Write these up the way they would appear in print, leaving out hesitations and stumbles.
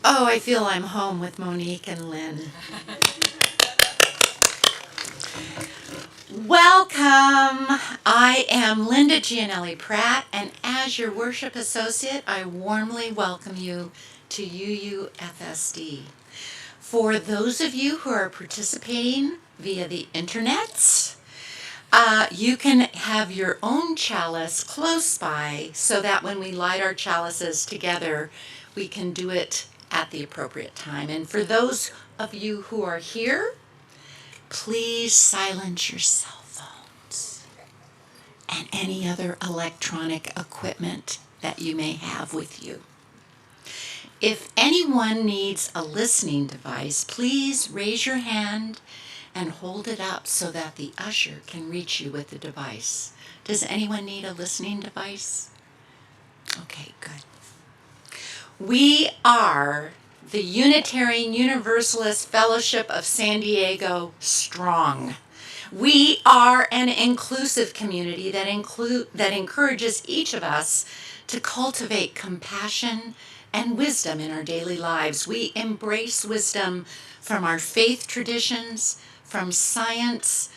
Oh, I feel I'm home with Monique and Lynn. Welcome. I am Linda Gianelli Pratt, and as your worship associate, I warmly welcome you to UUFSD. For those of you who are participating via the internet, you can have your own chalice close by so that when we light our chalices together, we can do it at the appropriate time. And for those of you who are here, please silence your cell phones and any other electronic equipment that you may have with you. If anyone needs a listening device, please raise your hand and hold it up so that the usher can reach you with the device. Does anyone need a listening device? Okay, good. We are the Unitarian Universalist Fellowship of San Diego Strong. We are an inclusive community that encourages each of us to cultivate compassion and wisdom in our daily lives. We embrace wisdom from our faith traditions, from science,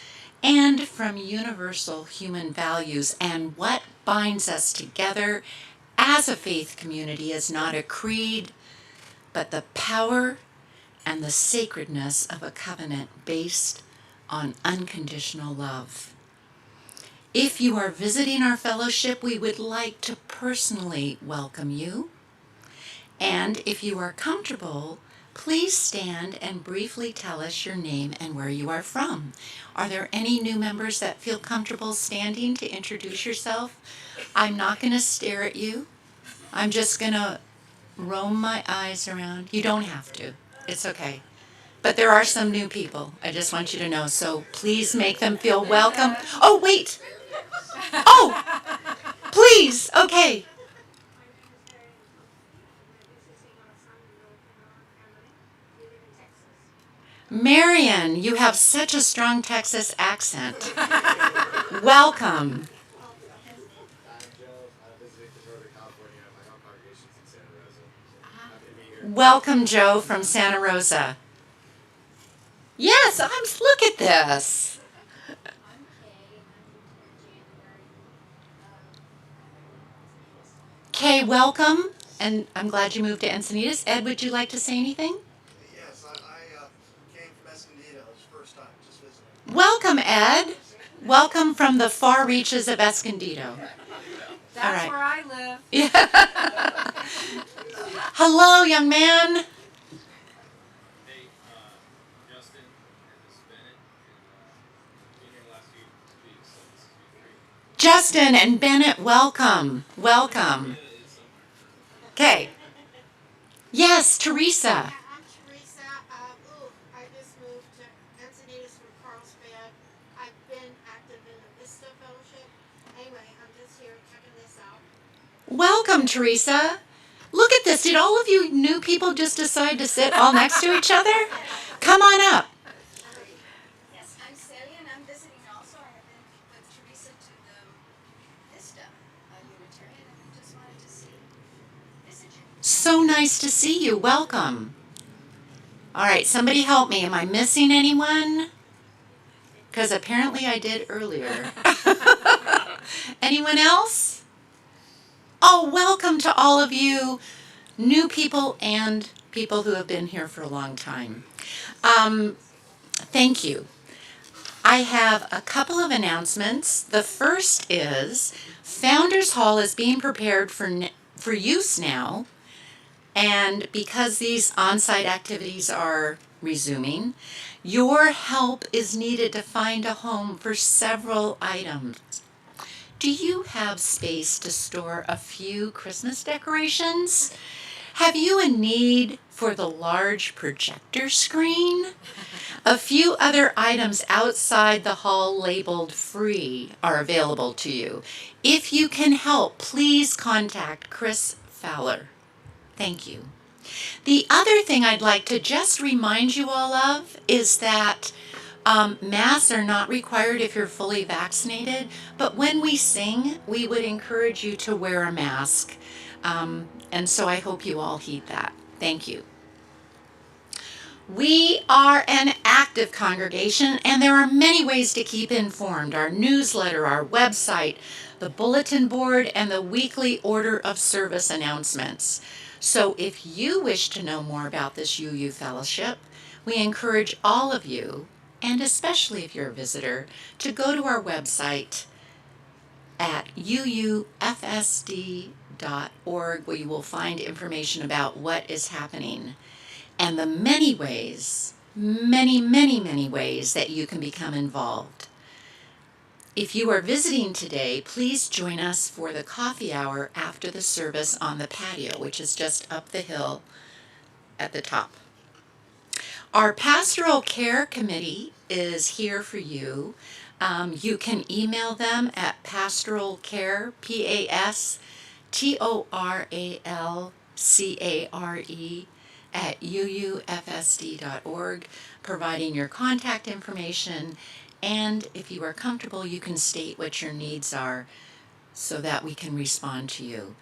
and from universal human values. And what binds us together as a faith community is not a creed, but the power and the sacredness of a covenant based on unconditional love. If you are visiting our fellowship, we would like to personally welcome you. And if you are comfortable, please stand and briefly tell us your name and where you are from. Are there any new members that feel comfortable standing to introduce yourself? I'm not going to stare at you. I'm just going to roam my eyes around. You don't have to. It's okay. But there are some new people. I just want you to know. So please make them feel welcome. Oh, wait. Oh, please. Okay. Marion, you have such a strong Texas accent. Welcome. Welcome, Joe from Santa Rosa. Yes, look at this. Kay, welcome. And I'm glad you moved to Encinitas. Ed, would you like to say anything? Yes, I came from Escondido. It's the first time, just visiting. Welcome, Ed. Welcome from the far reaches of Escondido. That's all right. Where I live. Yeah. Hello, young man. Hey, Justin and Miss Bennett, been here the last few weeks, so this is great. Justin and Bennett, welcome. Welcome. Okay. Yes, Teresa. I'm Teresa. I just moved to Encinitas from Carlsbad. I've been active in the Vista Fellowship. Anyway, I'm just here checking this out. Welcome, Teresa. Look at this. Did all of you new people just decide to sit all next to each other? Come on up. Yes, I'm Celia, and I'm visiting also. I have been with Teresa to the Vista Unitarian, and I just wanted to visit you. So nice to see you. Welcome. All right, somebody help me. Am I missing anyone? Because apparently I did earlier. Anyone else? Oh, welcome to all of you, new people and people who have been here for a long time. Thank you. I have a couple of announcements. The first is Founders Hall is being prepared for use now, and because these on-site activities are resuming, your help is needed to find a home for several items. Do you have space to store a few Christmas decorations? Have you a need for the large projector screen? A few other items outside the hall labeled free are available to you. If you can help, please contact Chris Fowler. Thank you. The other thing I'd like to just remind you all of is that masks are not required if you're fully vaccinated, but when we sing, we would encourage you to wear a mask. And so I hope you all heed that. Thank you. We are an active congregation, and there are many ways to keep informed. Our newsletter, our website, the bulletin board, and the weekly order of service announcements. So if you wish to know more about this UU Fellowship, we encourage all of you, and especially if you're a visitor, to go to our website at uufsd.org, where you will find information about what is happening and the many ways, many ways that you can become involved. If you are visiting today, please join us for the coffee hour after the service on the patio, which is just up the hill at the top. Our Pastoral Care Committee is here for you. You can email them at pastoralcare, pastoralcare, at uufsd.org, providing your contact information, and if you are comfortable, you can state what your needs are so that we can respond to you.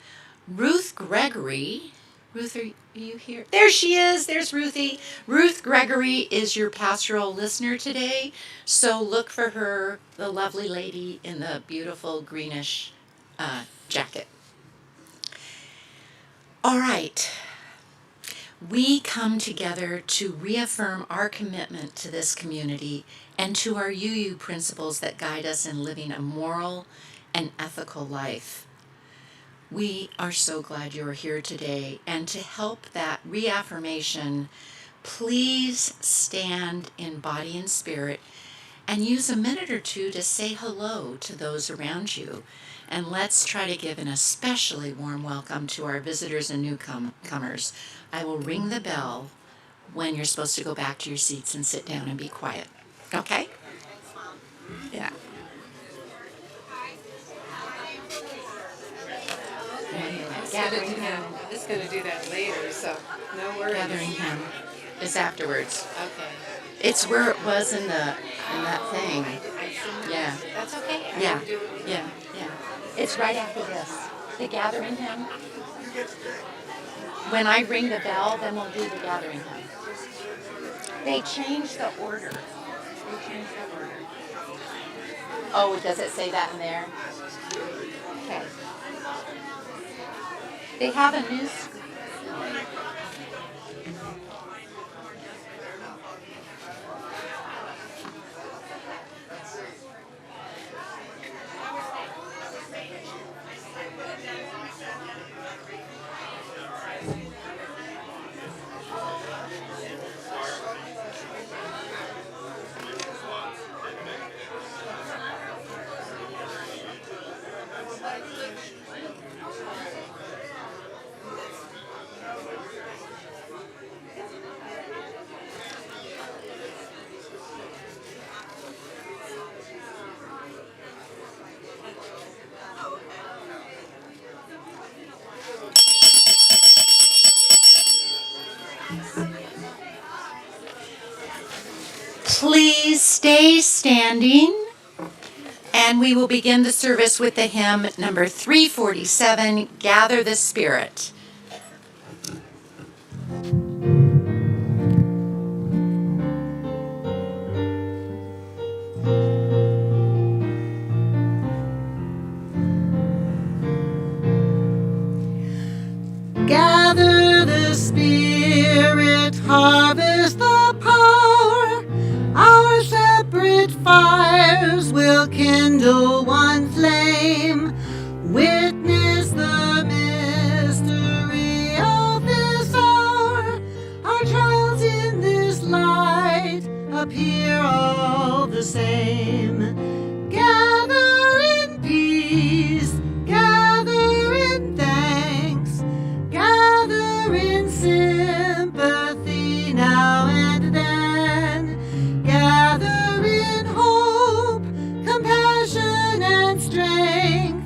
Ruth Gregory, Ruth, are you here? There she is, there's Ruthie. Ruth Gregory is your pastoral listener today, so look for her, the lovely lady in the beautiful greenish jacket. All right. We come together to reaffirm our commitment to this community and to our UU principles that guide us in living a moral and ethical life. We are so glad you're here today, and to help that reaffirmation, please stand in body and spirit and use a minute or two to say hello to those around you. And let's try to give an especially warm welcome to our visitors and newcomers. I will ring the bell when you're supposed to go back to your seats and sit down and be quiet. Okay? Yeah. Gathering him. I'm just going to do that later, so no worries. Gathering him is afterwards. Okay. It's where it was in that thing. Yeah. That's okay. Yeah. Yeah. It's right after this. The gathering hymn. When I ring the bell, then we'll do the gathering hymn. They changed the order. Oh, does it say that in there? Okay. They have a new screen. Please stay standing, and we will begin the service with the hymn number 347, Gather the Spirit. Gather the Spirit, harvest the power. Our separate fires will kindle one flame. Witness the mystery of this hour. Our trials in this light appear all the same. Gather in peace, gather in thanks, gather in sympathy now and then. Gather in hope, compassion and strength.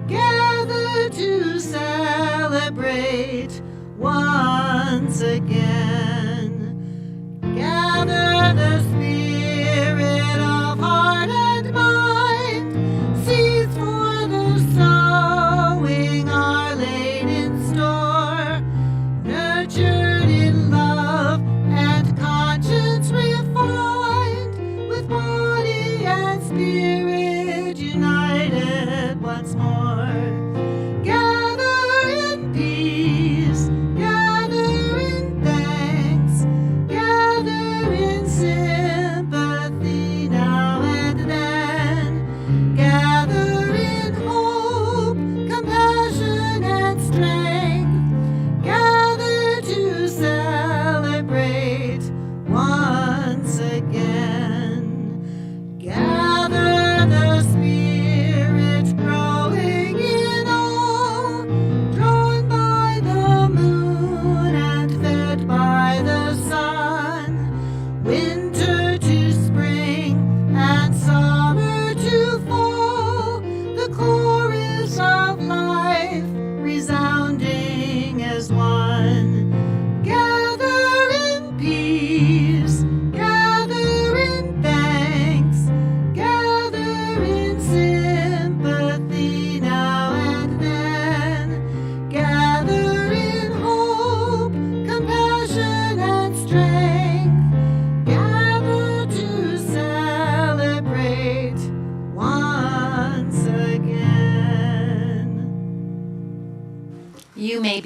Gather to celebrate once again. Gather the spirit of heart and mind. Seeds for the sowing are laid in store. Nurtured in love and kindness.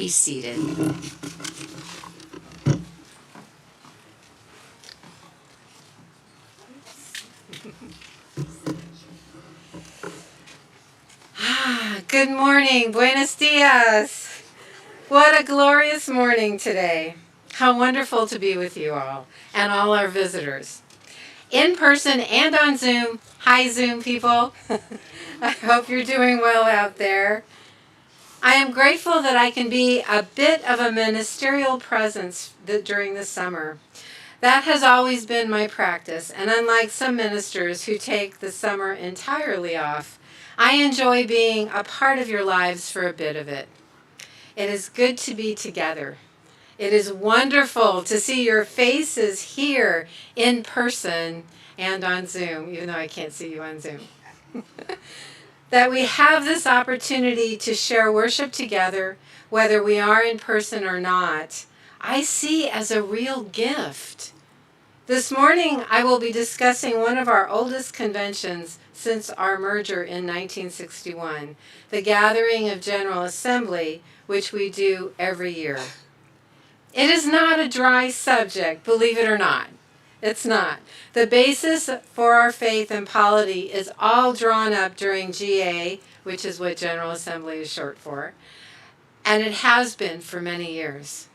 be seated. Good morning. Buenos dias. What a glorious morning today. How wonderful to be with you all and all our visitors. In person and on Zoom. Hi, Zoom people. I hope you're doing well out there. I am grateful that I can be a bit of a ministerial presence during the summer. That has always been my practice, and unlike some ministers who take the summer entirely off, I enjoy being a part of your lives for a bit of it. It is good to be together. It is wonderful to see your faces here in person and on Zoom, even though I can't see you on Zoom. That we have this opportunity to share worship together, whether we are in person or not, I see as a real gift. This morning, I will be discussing one of our oldest conventions since our merger in 1961, the Gathering of General Assembly, which we do every year. It is not a dry subject, believe it or not. It's not. The basis for our faith and polity is all drawn up during GA, which is what General Assembly is short for, and it has been for many years.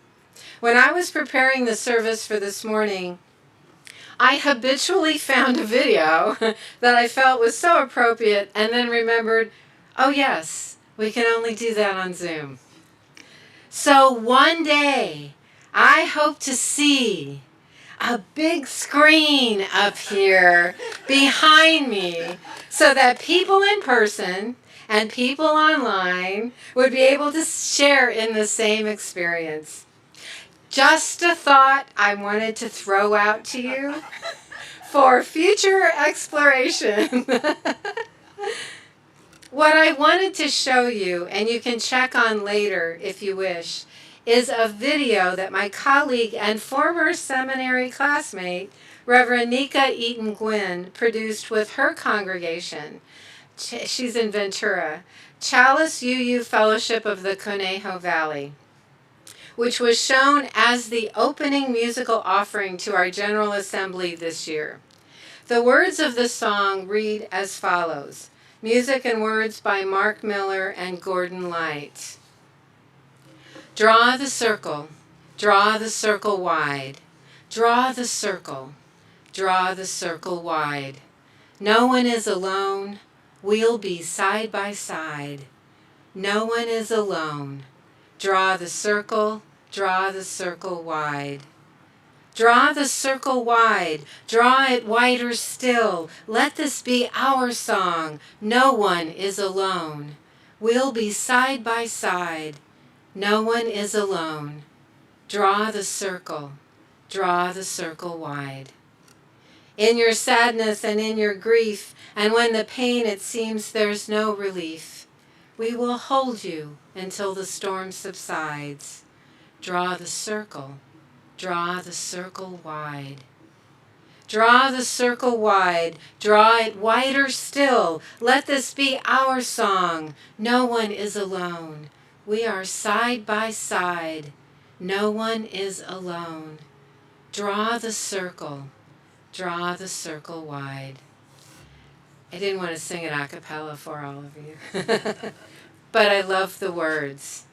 When I was preparing the service for this morning, I habitually found a video that I felt was so appropriate and then remembered, oh yes, we can only do that on Zoom. So one day, I hope to see a big screen up here behind me so that people in person and people online would be able to share in the same experience. Just a thought I wanted to throw out to you for future exploration. What I wanted to show you, and you can check on later if you wish, is a video that my colleague and former seminary classmate, Reverend Nika Eaton Gwynn, produced with her congregation. She's in Ventura, Chalice UU Fellowship of the Conejo Valley, which was shown as the opening musical offering to our General Assembly this year. The words of the song read as follows. Music and words by Mark Miller and Gordon Light. Draw the circle wide. Draw the circle wide. No one is alone, we'll be side by side. No one is alone. Draw the circle wide. Draw the circle wide, draw it wider still. Let this be our song. No one is alone. We'll be side by side. No one is alone. Draw the circle wide. In your sadness and in your grief, and when the pain it seems there's no relief, we will hold you until the storm subsides. Draw the circle wide. Draw the circle wide, draw it wider still. Let this be our song. No one is alone. We are side by side. No one is alone. Draw the circle wide. I didn't want to sing it a cappella for all of you, but I love the words.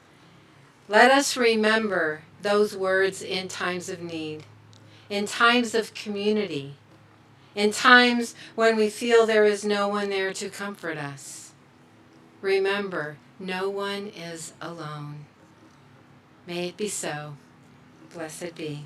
Let us remember those words in times of need, in times of community, in times when we feel there is no one there to comfort us. Remember, no one is alone. May it be so. Blessed be.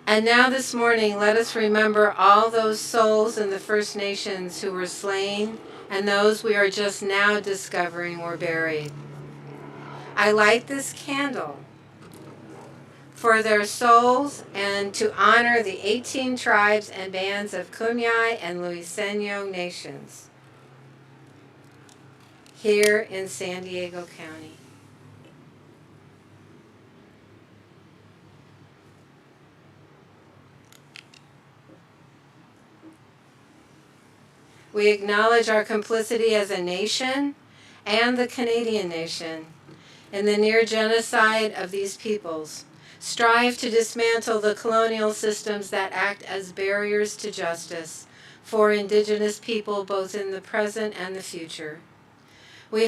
And now this morning, let us remember all those souls in the First Nations who were slain and those we are just now discovering were buried. I light this candle for their souls and to honor the 18 tribes and bands of Kumeyaay and Luiseno nations here in San Diego County. We acknowledge our complicity as a nation and the Canadian nation in the near genocide of these peoples. Strive to dismantle the colonial systems that act as barriers to justice for Indigenous people both in the present and the future. We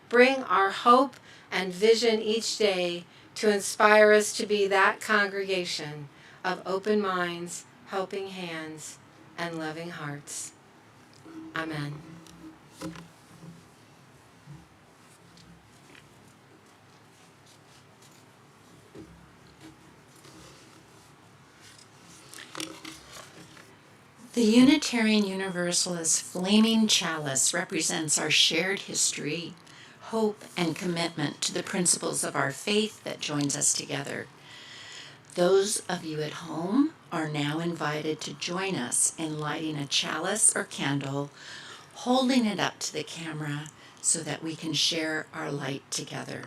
bring our hope and vision each day to inspire us to be that congregation of open minds, helping hands, and loving hearts. Amen. The Unitarian Universalist flaming chalice represents our shared history, hope, and commitment to the principles of our faith that joins us together. Those of you at home are now invited to join us in lighting a chalice or candle, holding it up to the camera so that we can share our light together.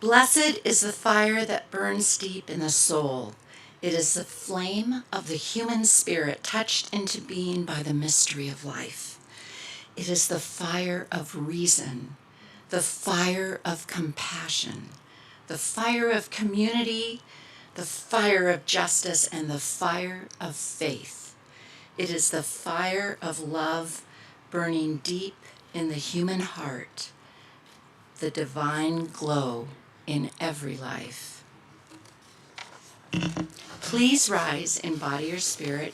Blessed is the fire that burns deep in the soul. It is the flame of the human spirit touched into being by the mystery of life. It is the fire of reason, the fire of compassion, the fire of community, the fire of justice, and the fire of faith. It is the fire of love burning deep in the human heart, the divine glow in every life. Please rise, embody your spirit,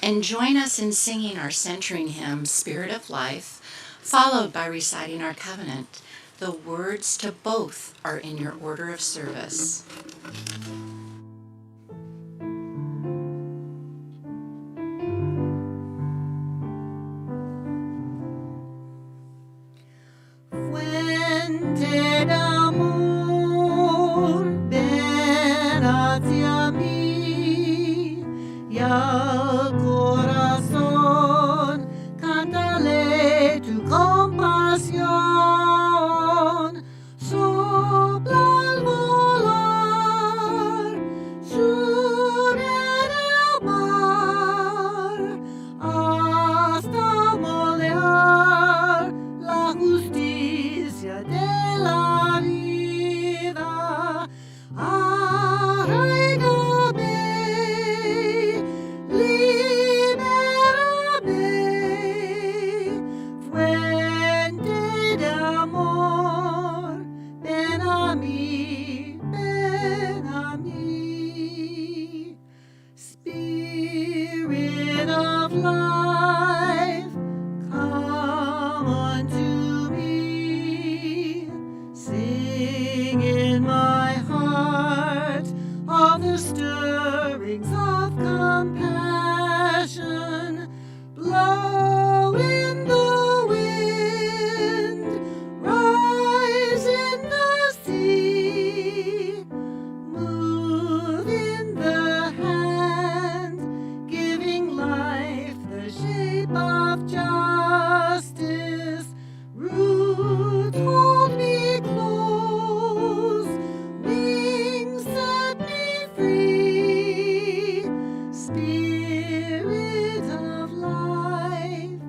and join us in singing our centering hymn, Spirit of Life, followed by reciting our covenant. The words to both are in your order of service. Fuente de amor, ven hacia mí, y al corazón cántale tu compasión. Sopla al volar, sube del mar, hasta moldear la justicia de la vida. Arraigame, libérame, fuente de amor, ven a mí, ven a mí. Spirit of life, come unto me. Sing in my heart all the stirrings of compassion. Blow in the wind, rise in the sea, move in the hand, giving life the shape of justice. Roots hold me close, wings set me free. Spirit of life,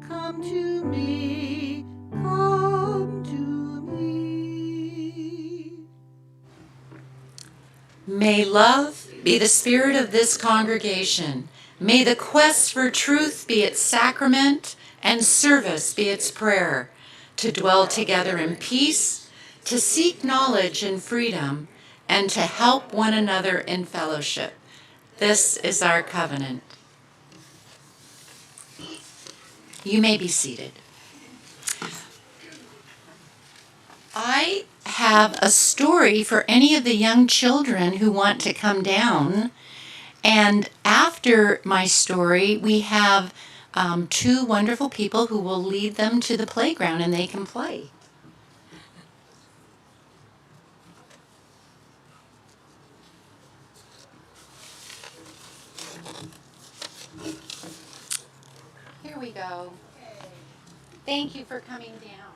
come to me, come to me. May love be the spirit of this congregation. May the quest for truth be its sacrament and service be its prayer, to dwell together in peace, to seek knowledge and freedom, and to help one another in fellowship. This is our covenant. You may be seated. I have a story for any of the young children who want to come down. And after my story, we have two wonderful people who will lead them to the playground and they can play. Here we go. Thank you for coming down.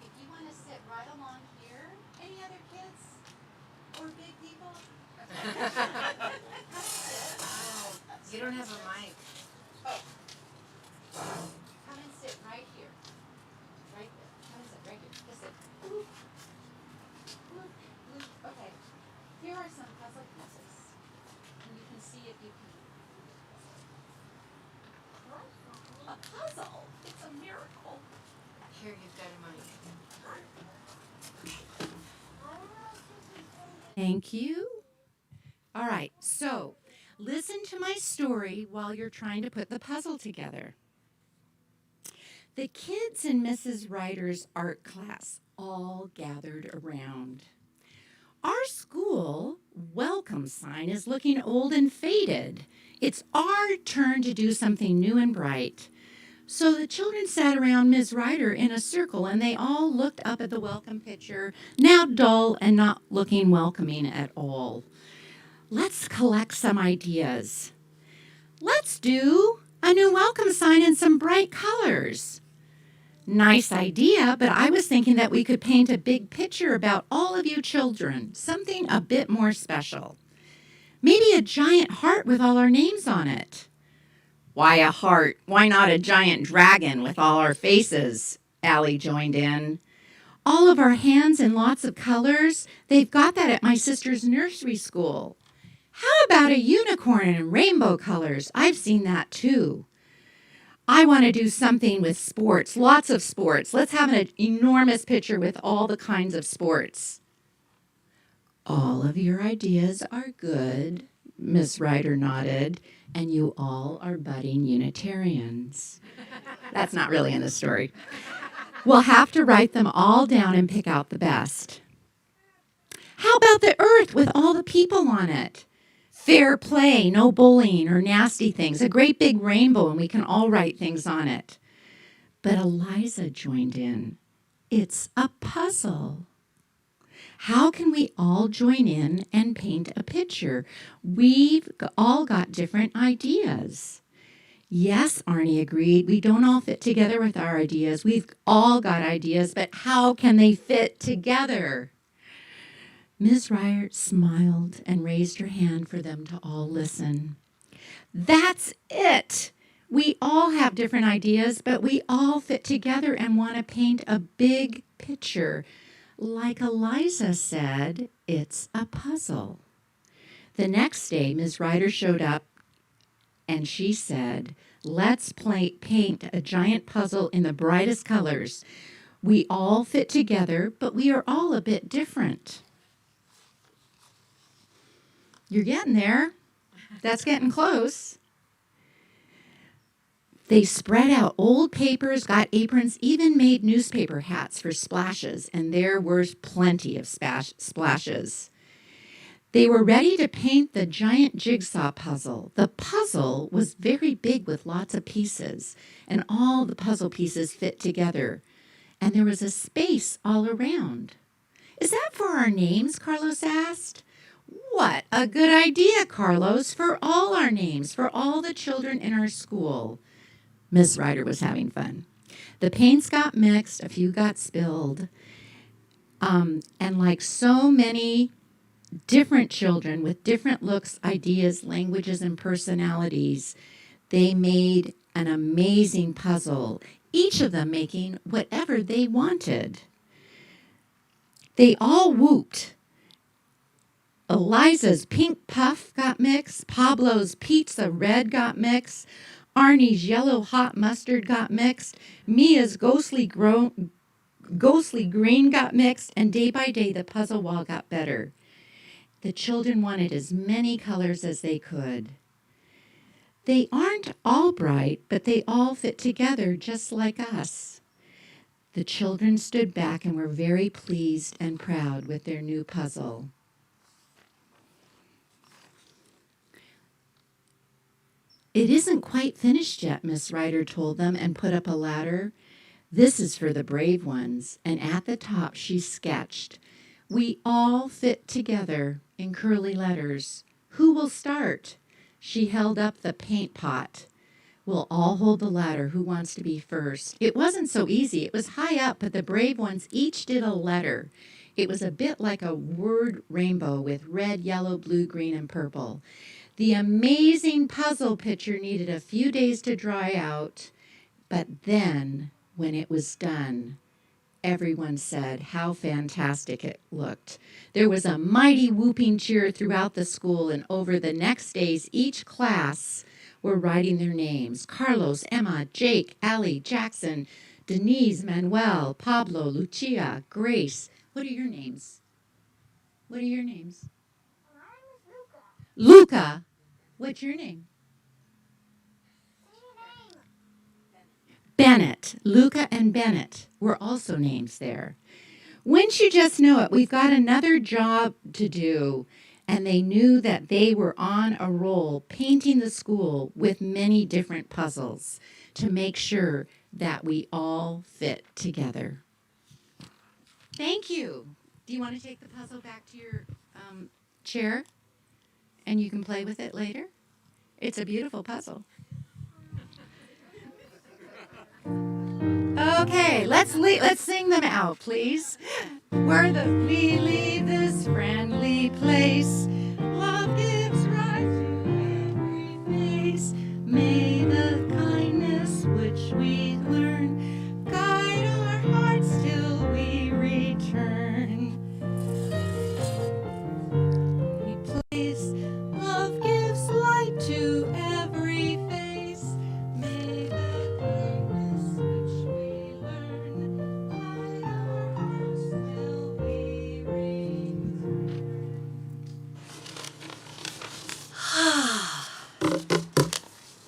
If you want to sit right along here, any other kids or big people? You don't have a mic. Come and sit right here. Right there. Come and sit right here. Just sit. Oop. Oop. Oop. Okay. Here are some puzzle pieces. And you can see if you can. A puzzle. It's a miracle. Here, you've got a mic. Thank you. All right. So, listen to my story while you're trying to put the puzzle together. The kids in Mrs. Ryder's art class all gathered around. Our school welcome sign is looking old and faded. It's our turn to do something new and bright. So the children sat around Ms. Ryder in a circle and they all looked up at the welcome picture, now dull and not looking welcoming at all. Let's collect some ideas. Let's do a new welcome sign in some bright colors. Nice idea, but I was thinking that we could paint a big picture about all of you children, something a bit more special. Maybe a giant heart with all our names on it. Why a heart? Why not a giant dragon with all our faces? Allie joined in. All of our hands in lots of colors. They've got that at my sister's nursery school. How about a unicorn in rainbow colors? I've seen that too. I want to do something with sports, lots of sports. Let's have an enormous picture with all the kinds of sports. All of your ideas are good, Miss Ryder nodded, and you all are budding Unitarians. That's not really in the story. We'll have to write them all down and pick out the best. How about the earth with all the people on it? Fair play, no bullying or nasty things, a great big rainbow, and we can all write things on it. But Eliza joined in. It's a puzzle. How can we all join in and paint a picture? We've all got different ideas. Yes, Arnie agreed. We don't all fit together with our ideas. We've all got ideas, but how can they fit together? Ms. Ryder smiled and raised her hand for them to all listen. That's it. We all have different ideas, but we all fit together and want to paint a big picture. Like Eliza said, it's a puzzle. The next day, Ms. Ryder showed up and she said, let's paint a giant puzzle in the brightest colors. We all fit together, but we are all a bit different. You're getting there. That's getting close. They spread out old papers, got aprons, even made newspaper hats for splashes, and there were plenty of splashes. They were ready to paint the giant jigsaw puzzle. The puzzle was very big with lots of pieces, and all the puzzle pieces fit together, and there was a space all around. Is that for our names? Carlos asked. What a good idea, Carlos, for all our names, for all the children in our school. Miss Ryder was having fun. The paints got mixed, a few got spilled, and like so many different children with different looks, ideas, languages, and personalities, they made an amazing puzzle, each of them making whatever they wanted. They all whooped. Eliza's pink puff got mixed, Pablo's pizza red got mixed, Arnie's yellow hot mustard got mixed, Mia's ghostly green got mixed, and day by day the puzzle wall got better. The children wanted as many colors as they could. They aren't all bright, but they all fit together just like us. The children stood back and were very pleased and proud with their new puzzle. It isn't quite finished yet, Miss Ryder told them and put up a ladder. This is for the brave ones. And at the top she sketched, "We all fit together," in curly letters. "Who will start?" She held up the paint pot. "We'll all hold the ladder. Who wants to be first?" It wasn't so easy. It was high up, but the brave ones each did a letter. It was a bit like a word rainbow with red, yellow, blue, green, and purple. The amazing puzzle picture needed a few days to dry out, but then, when it was done, everyone said how fantastic it looked. There was a mighty whooping cheer throughout the school, and over the next days, each class were writing their names. Carlos, Emma, Jake, Allie, Jackson, Denise, Manuel, Pablo, Lucia, Grace. What are your names? What are your names? My name is Luca. Luca. What's your name? Bennett. Luca and Bennett were also names there. Wouldn't you just know it? We've got another job to do. And they knew that they were on a roll painting the school with many different puzzles to make sure that we all fit together. Thank you. Do you want to take the puzzle back to your chair? And you can play with it later? It's a beautiful puzzle. Okay, let's sing them out, please. We leave this friendly place. Love gives rise to every face. May the kindness which we learn guide our hearts till we return. We place. Love gives light to every face. May the kindness which we learn guide our hearts till we return.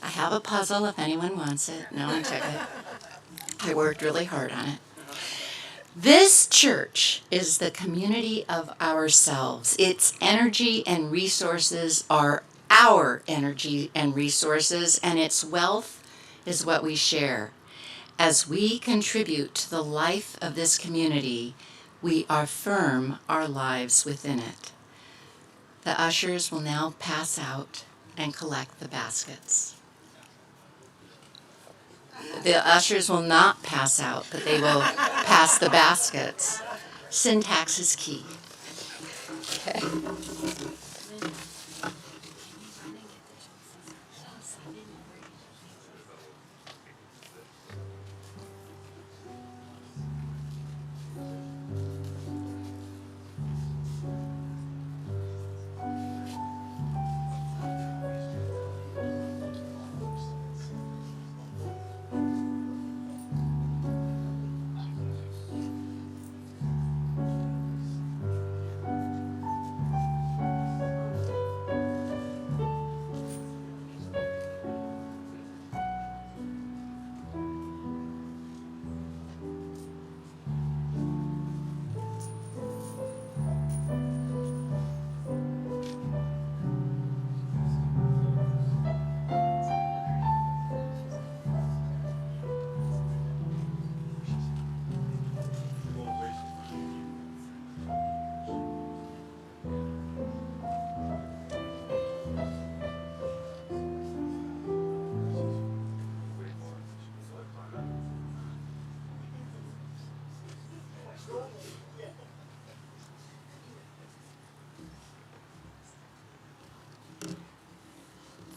I have a puzzle if anyone wants it. No one took it. I worked really hard on it. This church is the community of ourselves. Its energy and resources are our energy and resources, and its wealth is what we share. As we contribute to the life of this community, we affirm our lives within it. The ushers will now pass out and collect the baskets. The ushers will not pass out, but they will pass the baskets. Syntax is key. Okay.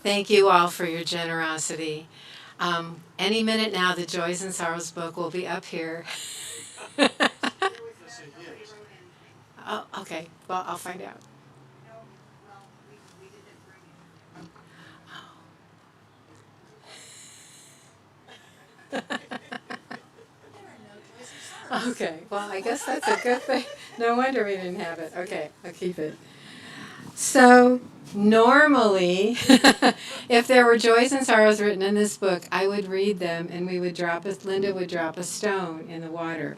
Thank you all for your generosity. Any minute now, the Joys and Sorrows book will be up here. Oh, okay. Well, I'll find out. Okay. Well, I guess that's a good thing. No wonder we didn't have it. Okay, I'll keep it. So normally, if there were joys and sorrows written in this book, I would read them and Linda would drop a stone in the water.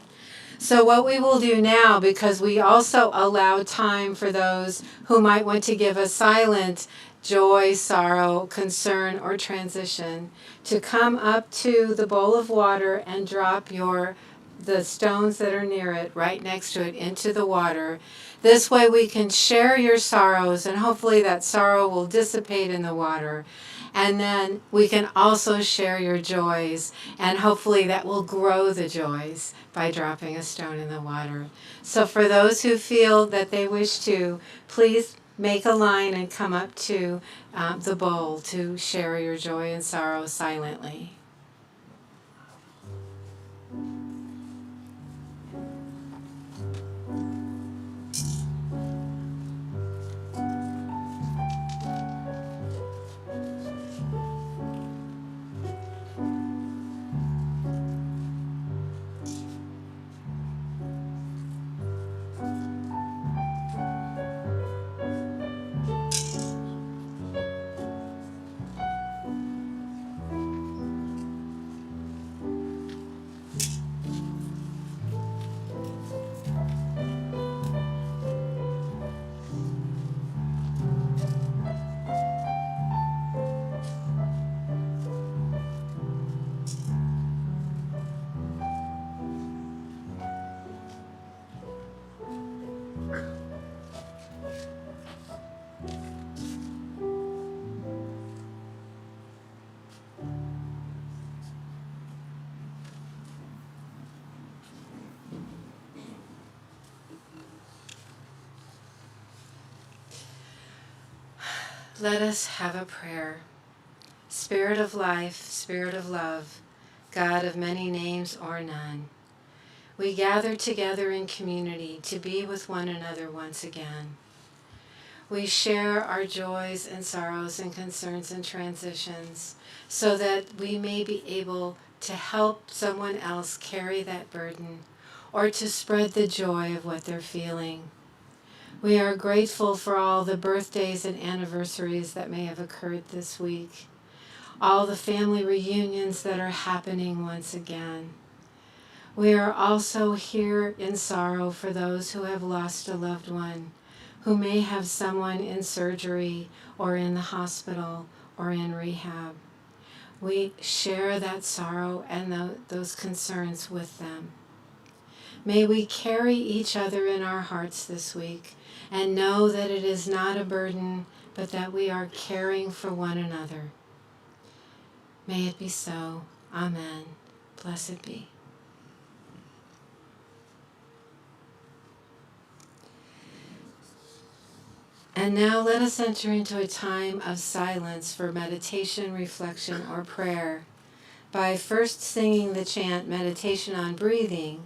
So what we will do now, because we also allow time for those who might want to give a silent joy, sorrow, concern, or transition, to come up to the bowl of water and drop the stones that are near it, right next to it, into the water. This way we can share your sorrows, and hopefully that sorrow will dissipate in the water. And then we can also share your joys, and hopefully that will grow the joys by dropping a stone in the water. So for those who feel that they wish to, please make a line and come up to the bowl to share your joy and sorrow silently. Let us have a prayer. Spirit of life, Spirit of love, God of many names or none, we gather together in community to be with one another once again. We share our joys and sorrows and concerns and transitions so that we may be able to help someone else carry that burden or to spread the joy of what they're feeling. We are grateful for all the birthdays and anniversaries that may have occurred this week, all the family reunions that are happening once again. We are also here in sorrow for those who have lost a loved one, who may have someone in surgery or in the hospital or in rehab. We share that sorrow and those concerns with them. May we carry each other in our hearts this week and know that it is not a burden, but that we are caring for one another. May it be so. Amen. Blessed be. And now let us enter into a time of silence for meditation, reflection, or prayer by first singing the chant Meditation on Breathing.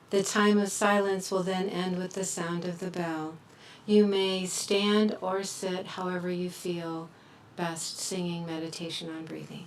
The time of silence will then end with the sound of the bell. You may stand or sit however you feel best singing Meditation on Breathing.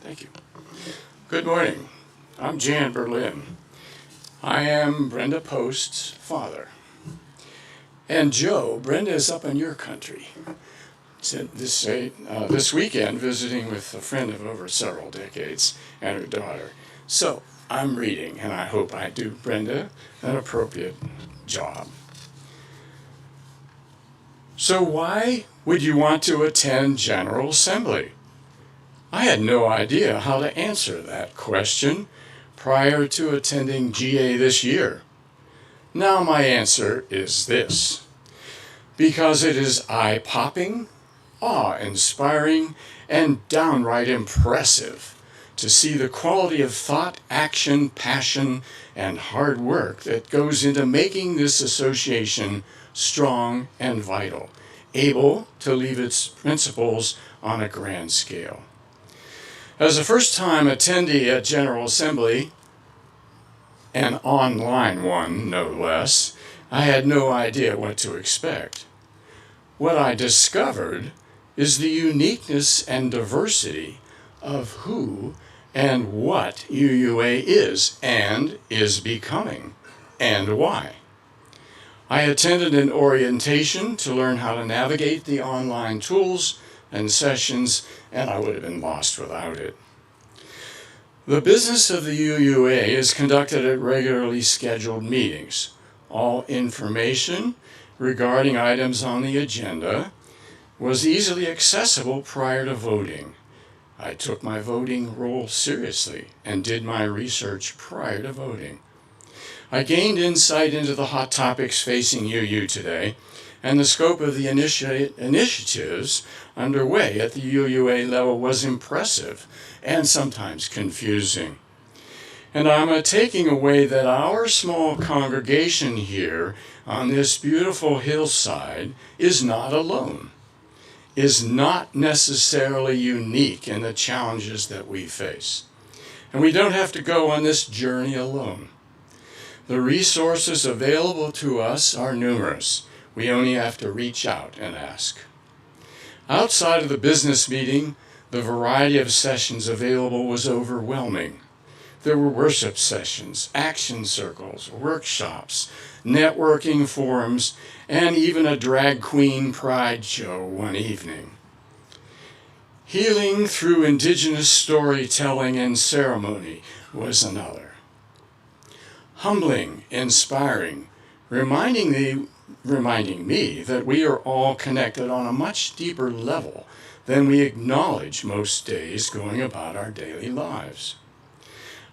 Thank you. Good morning. I'm Jan Berlin. I am Brenda Post's father. And Joe, Brenda is up in your country. This weekend visiting with a friend of over several decades and her daughter. So I'm reading, and I hope I do Brenda an appropriate job. So why would you want to attend General Assembly? I had no idea how to answer that question prior to attending GA this year. Now my answer is this: because it is eye-popping, awe-inspiring, and downright impressive to see the quality of thought, action, passion, and hard work that goes into making this association strong and vital, able to leave its principles on a grand scale. As a first-time attendee at General Assembly, an online one no less, I had no idea what to expect. What I discovered is the uniqueness and diversity of who and what UUA is and is becoming, and why. I attended an orientation to learn how to navigate the online tools and sessions, and I would have been lost without it. The business of the UUA is conducted at regularly scheduled meetings. All information regarding items on the agenda was easily accessible prior to voting. I took my voting role seriously and did my research prior to voting. I gained insight into the hot topics facing UU today, and the scope of the initiatives underway at the UUA level was impressive and sometimes confusing. And I'm taking away that our small congregation here on this beautiful hillside is not alone, is not necessarily unique in the challenges that we face. And we don't have to go on this journey alone. The resources available to us are numerous. We only have to reach out and ask. Outside of the business meeting, the variety of sessions available was overwhelming. There were worship sessions, action circles, workshops, networking forums, and even a drag queen pride show one evening. Healing through indigenous storytelling and ceremony was another. Humbling, inspiring, reminding me that we are all connected on a much deeper level than we acknowledge most days going about our daily lives.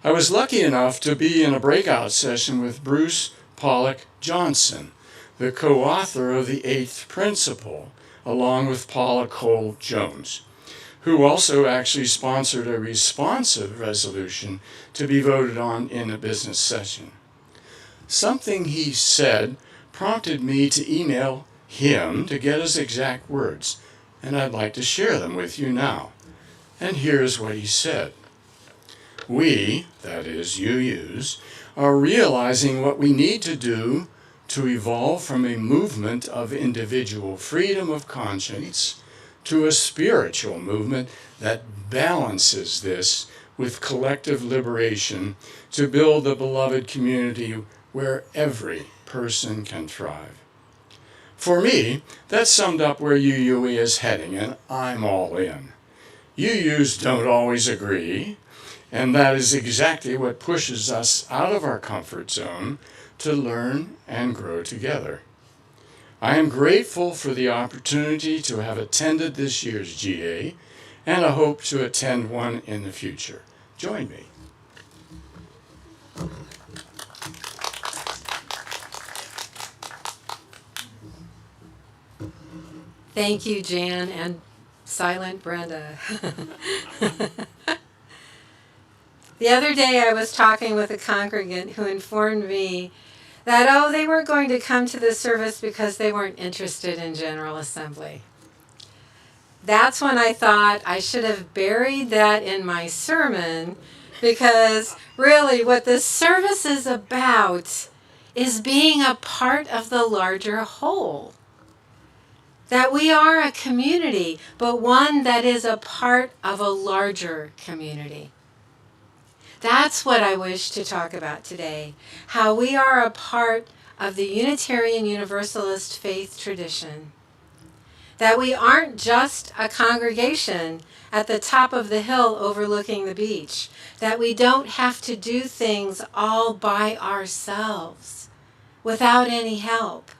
I was lucky enough to be in a breakout session with Bruce Pollock Johnson, the co-author of the 8th Principle, along with Paula Cole Jones, who also actually sponsored a responsive resolution to be voted on in a business session. Something he said prompted me to email him to get his exact words, and I'd like to share them with you now. And here's what he said. We, that is UUs, are realizing what we need to do to evolve from a movement of individual freedom of conscience to a spiritual movement that balances this with collective liberation to build the beloved community where every person can thrive. For me, that summed up where UUE is heading, and I'm all in. UUs don't always agree, and that is exactly what pushes us out of our comfort zone to learn and grow together. I am grateful for the opportunity to have attended this year's GA, and I hope to attend one in the future. Join me. Thank you, Jan and silent Brenda. The other day I was talking with a congregant who informed me that, they weren't going to come to this service because they weren't interested in General Assembly. That's when I thought I should have buried that in my sermon, because really what this service is about is being a part of the larger whole. That we are a community, but one that is a part of a larger community. That's what I wish to talk about today, how we are a part of the Unitarian Universalist faith tradition. That we aren't just a congregation at the top of the hill overlooking the beach. That we don't have to do things all by ourselves without any help.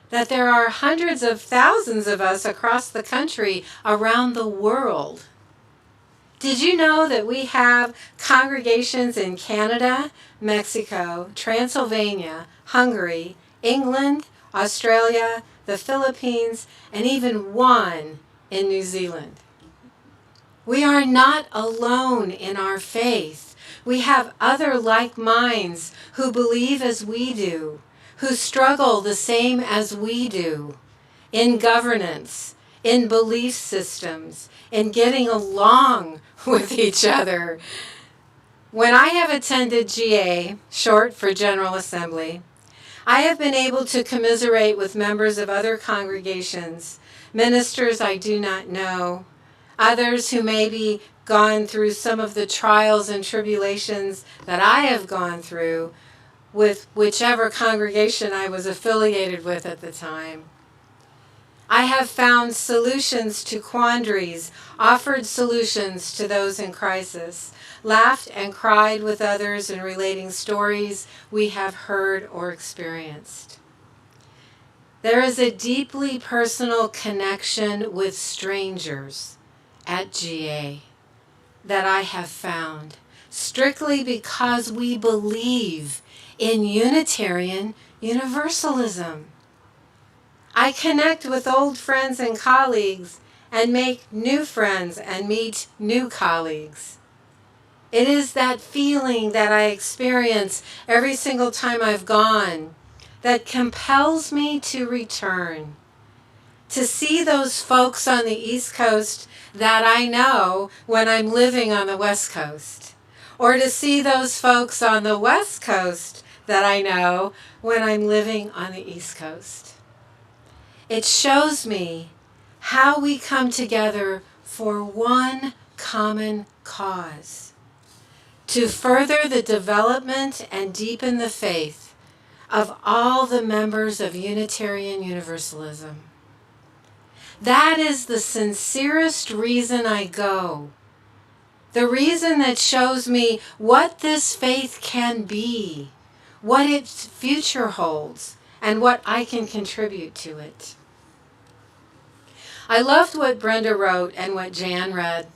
That there are hundreds of thousands of us across the country, around the world. Did you know that we have congregations in Canada, Mexico, Transylvania, Hungary, England, Australia, the Philippines, and even one in New Zealand? We are not alone in our faith. We have other like minds who believe as we do, who struggle the same as we do in governance, in belief systems, in getting along with each other. When I have attended GA, short for General Assembly, I have been able to commiserate with members of other congregations, ministers I do not know, others who may be gone through some of the trials and tribulations that I have gone through with whichever congregation I was affiliated with at the time. I have found solutions to quandaries, offered solutions to those in crisis, laughed and cried with others in relating stories we have heard or experienced. There is a deeply personal connection with strangers at GA that I have found, strictly because we believe in Unitarian Universalism. I connect with old friends and colleagues and make new friends and meet new colleagues. It is that feeling that I experience every single time I've gone that compels me to return, to see those folks on the East Coast that I know when I'm living on the West Coast, or to see those folks on the West Coast that I know when I'm living on the East Coast. It shows me how we come together for one common cause, to further the development and deepen the faith of all the members of Unitarian Universalism. That is the sincerest reason I go, the reason that shows me what this faith can be, what its future holds, and what I can contribute to it. I loved what Brenda wrote and what Jan read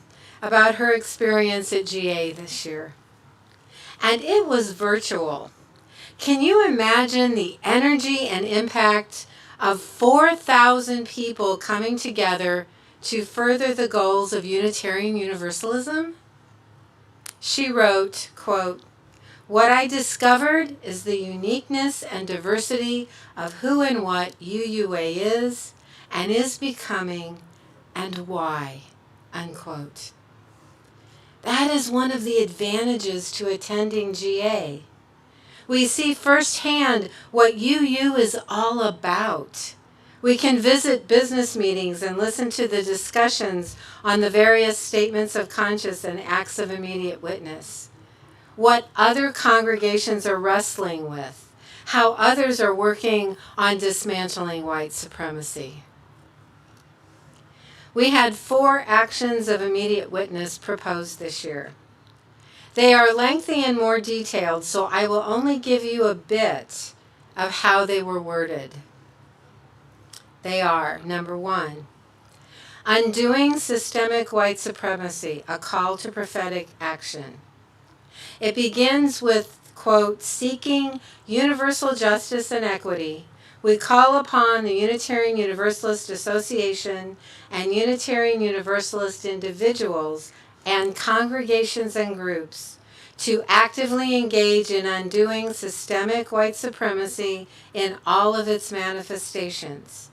about her experience at GA this year. And it was virtual. Can you imagine the energy and impact of 4,000 people coming together to further the goals of Unitarian Universalism? She wrote, quote, "What I discovered is the uniqueness and diversity of who and what UUA is and is becoming and why," unquote. That is one of the advantages to attending GA. We see firsthand what UU is all about. We can visit business meetings and listen to the discussions on the various statements of conscience and acts of immediate witness. What other congregations are wrestling with, how others are working on dismantling white supremacy. We had 4 actions of immediate witness proposed this year. They are lengthy and more detailed, so I will only give you a bit of how they were worded. They are, number 1, undoing systemic white supremacy, a call to prophetic action. It begins with, quote, "Seeking universal justice and equity, we call upon the Unitarian Universalist Association and Unitarian Universalist individuals and congregations and groups to actively engage in undoing systemic white supremacy in all of its manifestations.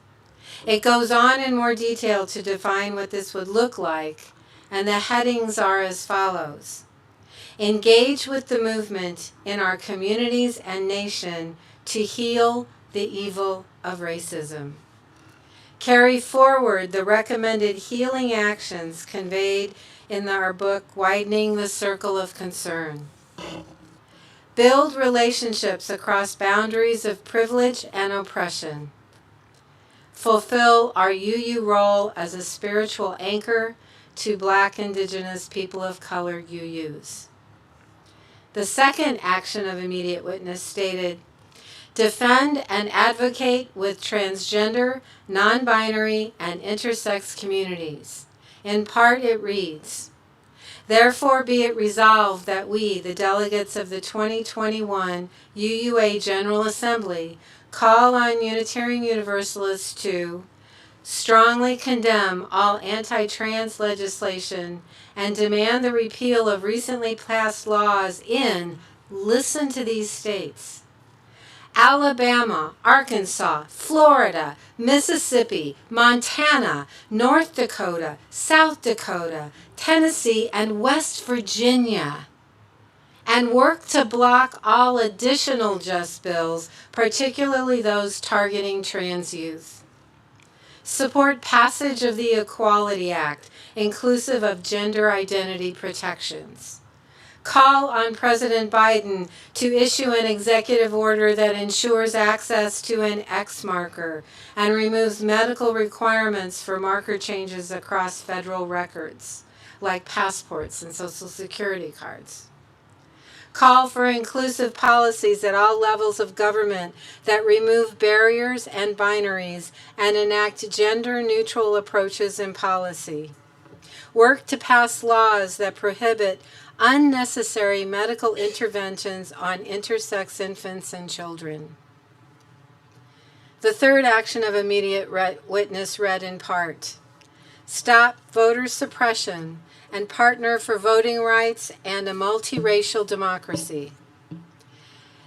It goes on in more detail to define what this would look like, and the headings are as follows. Engage with the movement in our communities and nation to heal the evil of racism. Carry forward the recommended healing actions conveyed in our book, Widening the Circle of Concern. Build relationships across boundaries of privilege and oppression. Fulfill our UU role as a spiritual anchor to Black, Indigenous, people of color UUs. The second action of immediate witness stated, defend and advocate with transgender, non-binary, and intersex communities. In part, it reads, therefore be it resolved that we, the delegates of the 2021 UUA General Assembly, call on Unitarian Universalists to strongly condemn all anti-trans legislation and demand the repeal of recently passed laws in, listen to these states, Alabama, Arkansas, Florida, Mississippi, Montana, North Dakota, South Dakota, Tennessee, and West Virginia, and work to block all additional just bills, particularly those targeting trans youth. Support passage of the Equality Act, inclusive of gender identity protections. Call on President Biden to issue an executive order that ensures access to an X marker and removes medical requirements for marker changes across federal records, like passports and Social Security cards. Call for inclusive policies at all levels of government that remove barriers and binaries and enact gender-neutral approaches in policy. Work to pass laws that prohibit unnecessary medical interventions on intersex infants and children. The third action of immediate witness read in part, stop voter suppression and partner for voting rights and a multiracial democracy.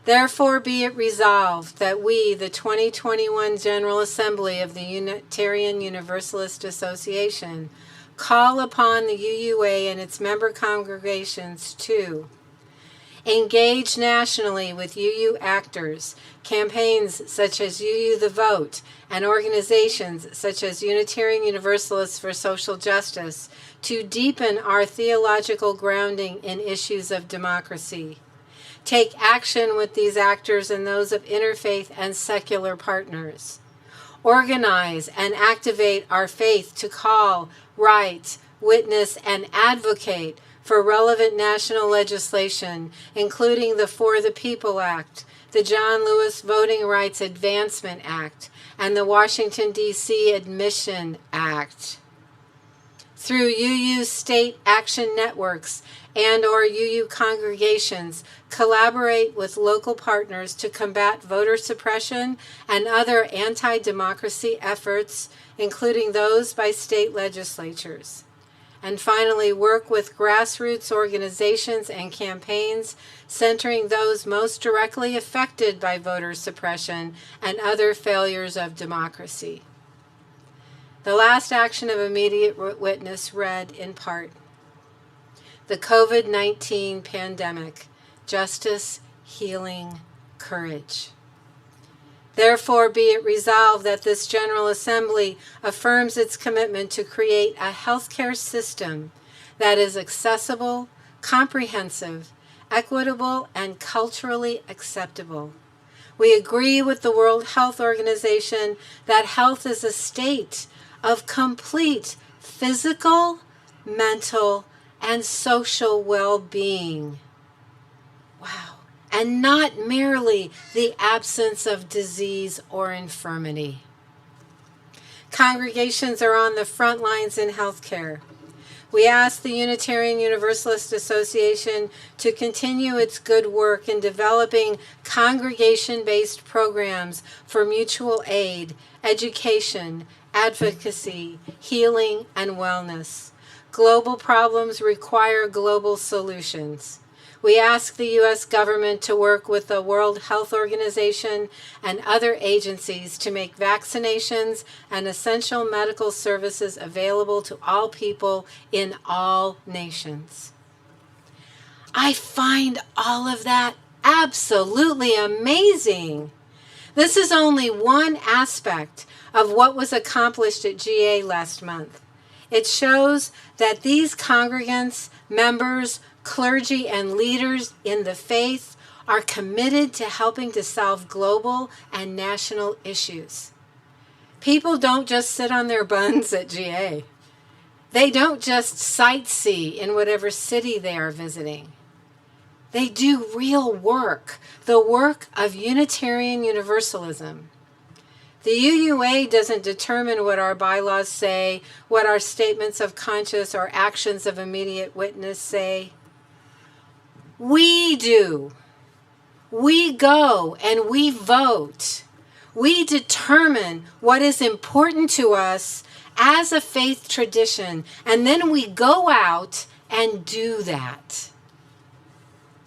Therefore be it resolved that we, the 2021 General Assembly of the Unitarian Universalist Association, call upon the UUA and its member congregations to engage nationally with UU actors, campaigns such as UU the Vote, and organizations such as Unitarian Universalists for Social Justice to deepen our theological grounding in issues of democracy. Take action with these actors and those of interfaith and secular partners. Organize and activate our faith to call, write, witness, and advocate for relevant national legislation, including the For the People Act, the John Lewis Voting Rights Advancement Act, and the Washington, D.C. Admission Act. Through UU state action networks and or UU congregations, collaborate with local partners to combat voter suppression and other anti-democracy efforts, including those by state legislatures. And finally, work with grassroots organizations and campaigns centering those most directly affected by voter suppression and other failures of democracy. The last action of immediate witness read in part, the COVID-19 pandemic, justice, healing, courage. Therefore be it resolved that this General Assembly affirms its commitment to create a healthcare system that is accessible, comprehensive, equitable, and culturally acceptable. We agree with the World Health Organization that health is a state of complete physical, mental, and social well-being. Wow. And not merely the absence of disease or infirmity. Congregations are on the front lines in healthcare. We ask the Unitarian Universalist Association to continue its good work in developing congregation-based programs for mutual aid, education, advocacy, healing, and wellness. Global problems require global solutions. We ask the U.S. government to work with the World Health Organization and other agencies to make vaccinations and essential medical services available to all people in all nations. I find all of that absolutely amazing. This is only one aspect of what was accomplished at GA last month. It shows that these congregants, members, clergy, and leaders in the faith are committed to helping to solve global and national issues. People don't just sit on their buns at GA. They don't just sightsee in whatever city they are visiting. They do real work, the work of Unitarian Universalism. The UUA doesn't determine what our bylaws say, what our statements of conscience or actions of immediate witness say. We do. We go and we vote. We determine what is important to us as a faith tradition, and then we go out and do that.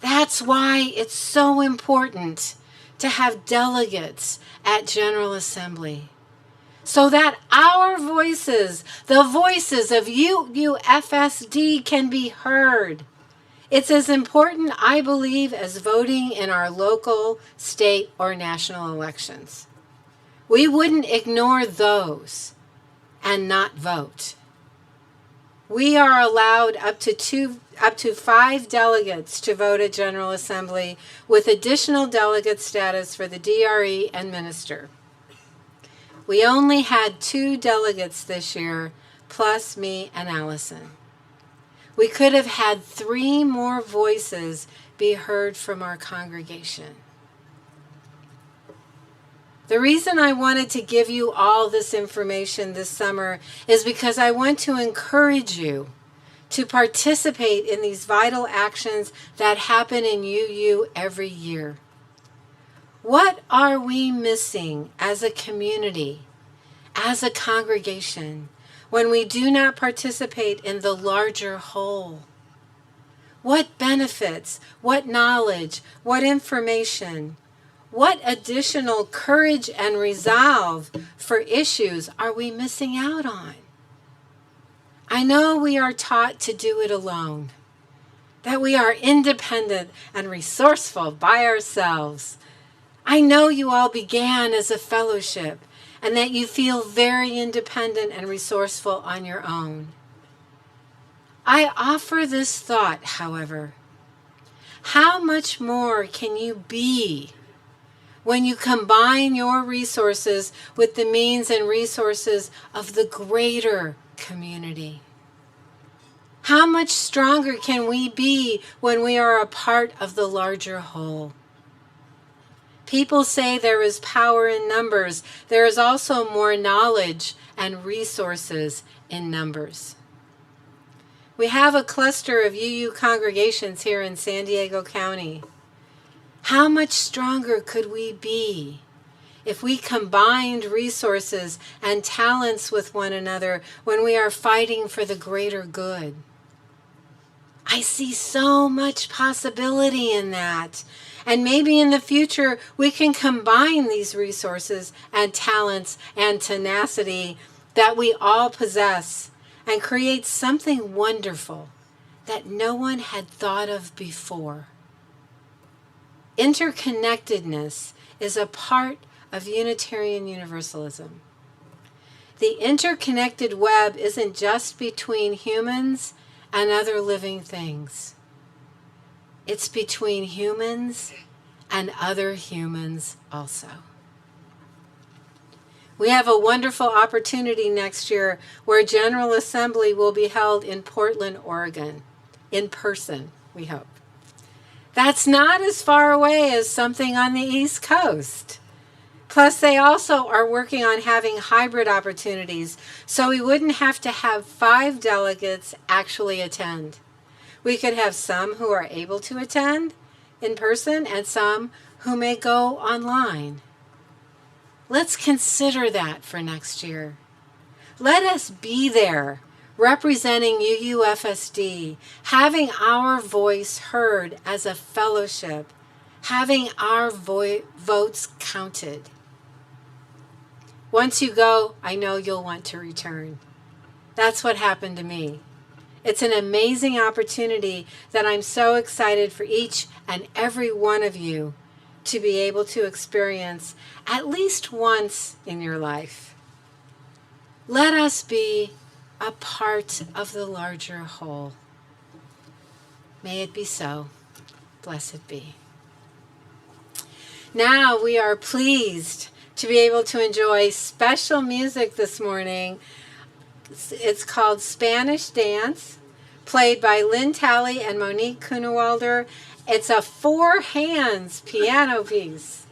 That's why it's so important to have delegates at General Assembly, so that our voices, the voices of UUFSD, can be heard. It's as important, I believe, as voting in our local, state, or national elections. We wouldn't ignore those and not vote. We are allowed up to 5 delegates to vote at General Assembly, with additional delegate status for the DRE and minister. We only had 2 delegates this year, plus me and Allison. We could have had 3 more voices be heard from our congregation. The reason I wanted to give you all this information this summer is because I want to encourage you to participate in these vital actions that happen in UU every year. What are we missing as a community, as a congregation, when we do not participate in the larger whole? What benefits, what knowledge, what information, what additional courage and resolve for issues are we missing out on? I know we are taught to do it alone, that we are independent and resourceful by ourselves. I know you all began as a fellowship and that you feel very independent and resourceful on your own. I offer this thought, however. How much more can you be when you combine your resources with the means and resources of the greater community? How much stronger can we be when we are a part of the larger whole? People say there is power in numbers. There is also more knowledge and resources in numbers. We have a cluster of UU congregations here in San Diego County. How much stronger could we be if we combined resources and talents with one another when we are fighting for the greater good? I see so much possibility in that. And maybe in the future we can combine these resources and talents and tenacity that we all possess and create something wonderful that no one had thought of before. Interconnectedness is a part of Unitarian Universalism. The interconnected web isn't just between humans and other living things. It's between humans and other humans also. We have a wonderful opportunity next year where General Assembly will be held in Portland, Oregon, in person, we hope. That's not as far away as something on the East Coast. Plus, they also are working on having hybrid opportunities, so we wouldn't have to have 5 delegates actually attend. We could have some who are able to attend in person and some who may go online. Let's consider that for next year. Let us be there representing UUFSD, having our voice heard as a fellowship, having our votes counted. Once you go, I know you'll want to return. That's what happened to me. It's an amazing opportunity that I'm so excited for each and every one of you to be able to experience at least once in your life. Let us be a part of the larger whole. May it be so. Blessed be. Now we are pleased to be able to enjoy special music this morning. It's called Spanish Dance, played by Lynn Talley and Monique Kunewalder. It's a 4-hands piano piece.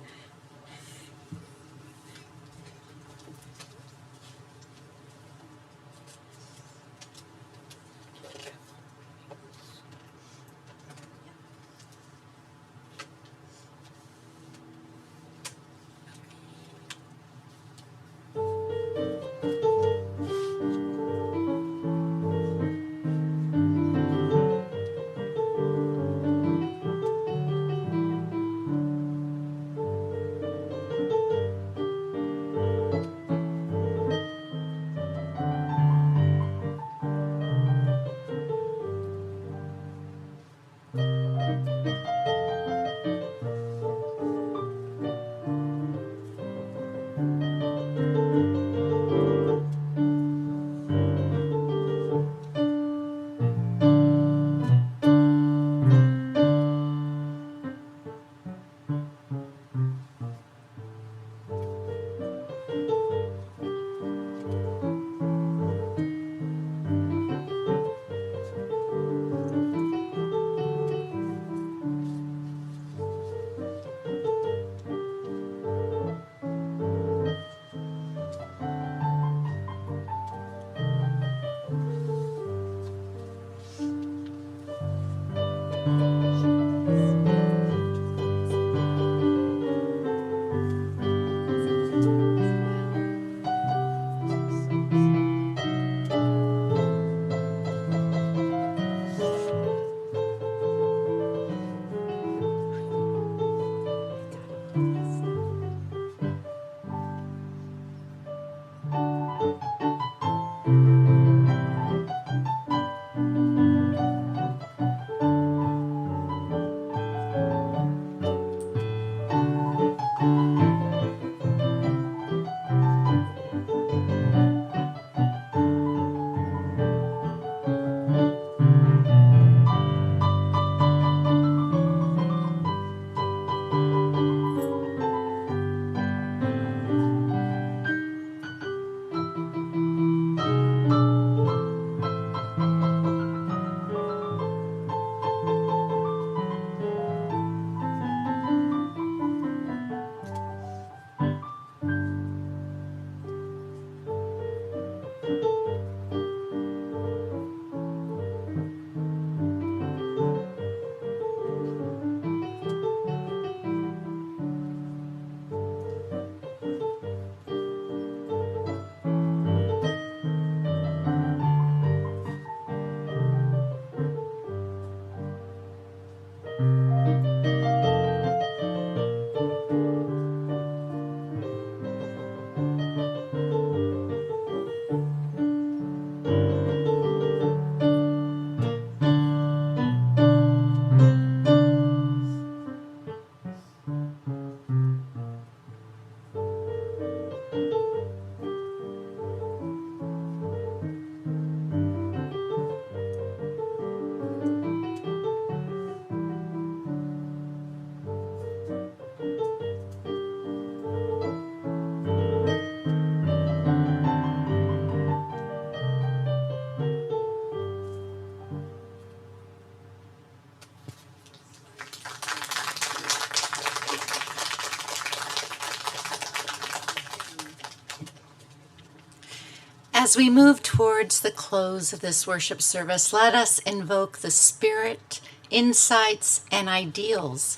As we move towards the close of this worship service, let us invoke the spirit, insights, and ideals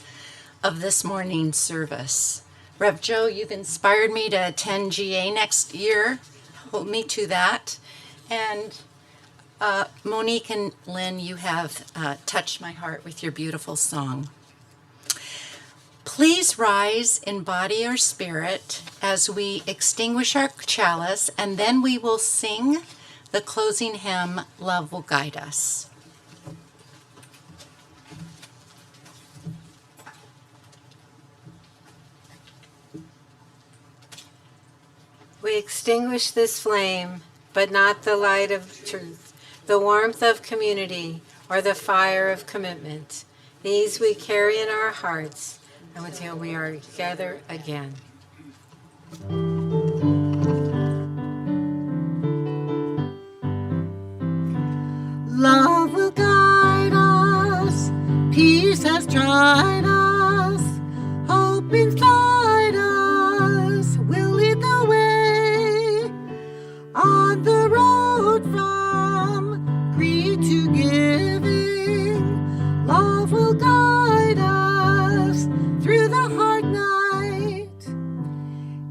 of this morning's service. Rev Joe, you've inspired me to attend GA next year. Hold me to that. And Monique and Lynn, you have touched my heart with your beautiful song. Please rise in body or spirit as we extinguish our chalice, and then we will sing the closing hymn, Love Will Guide Us. We extinguish this flame, but not the light of truth, the warmth of community, or the fire of commitment. These we carry in our hearts until we are together again. Love will guide us, peace has tried us, hope inside us will lead the way on the road from greed to giving. Love will guide us through the hard night.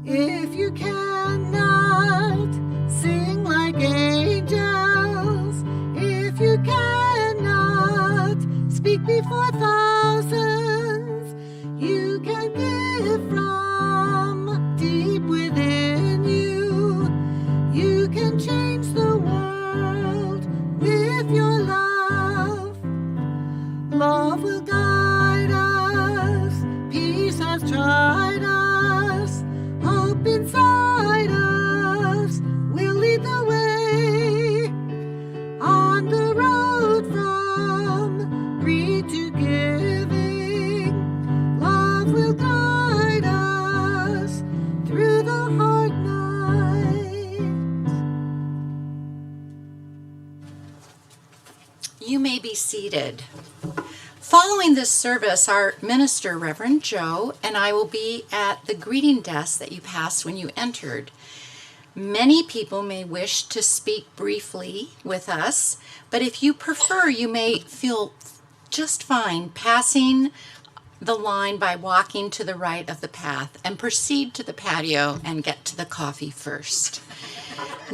If you cannot sing like angels, if you cannot speak before thousands, you can give from deep within you. You can change the world with your love. Love will guide us, peace has tried us, hope inside us will lead the way on the road from greed to giving. Love will guide us through the hard night. You may be seated. Following this service, our minister, Reverend Joe, and I will be at the greeting desk that you passed when you entered. Many people may wish to speak briefly with us, but if you prefer, you may feel just fine passing the line by walking to the right of the path and proceed to the patio and get to the coffee first.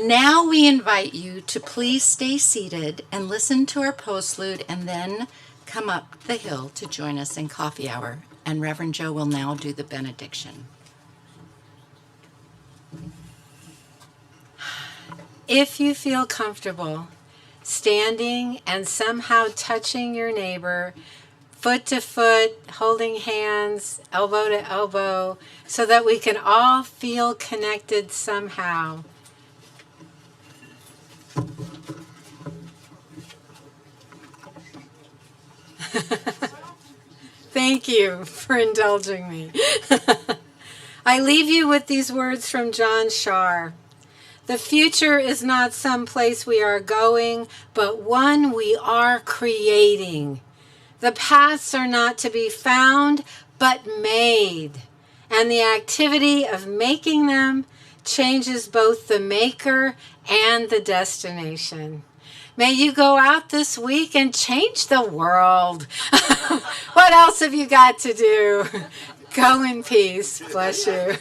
Now we invite you to please stay seated and listen to our postlude and then come up the hill to join us in coffee hour. And Reverend Joe will now do the benediction. If you feel comfortable standing and somehow touching your neighbor, foot to foot, holding hands, elbow to elbow, so that we can all feel connected somehow. Thank you for indulging me. I leave you with these words from John Shar. The future is not some place we are going, but one we are creating. The paths are not to be found, but made. And the activity of making them changes both the maker and the destination. May you go out this week and change the world. What else have you got to do? Go in peace. Bless you.